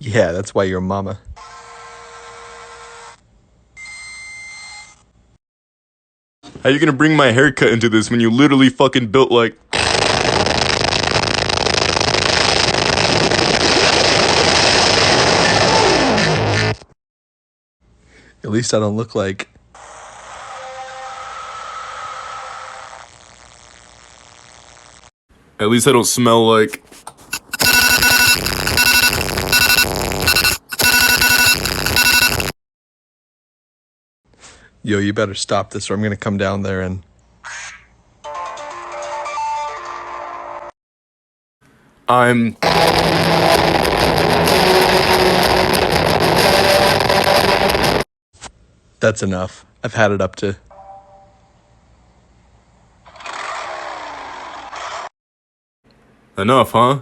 Yeah, that's why you're a mama. How you gonna bring my haircut into this when you literally fucking built like... At least I don't look like... At least I don't smell like... Yo, you better stop this or I'm gonna come down there and... I'm... That's enough. I've had it up to... Enough, huh?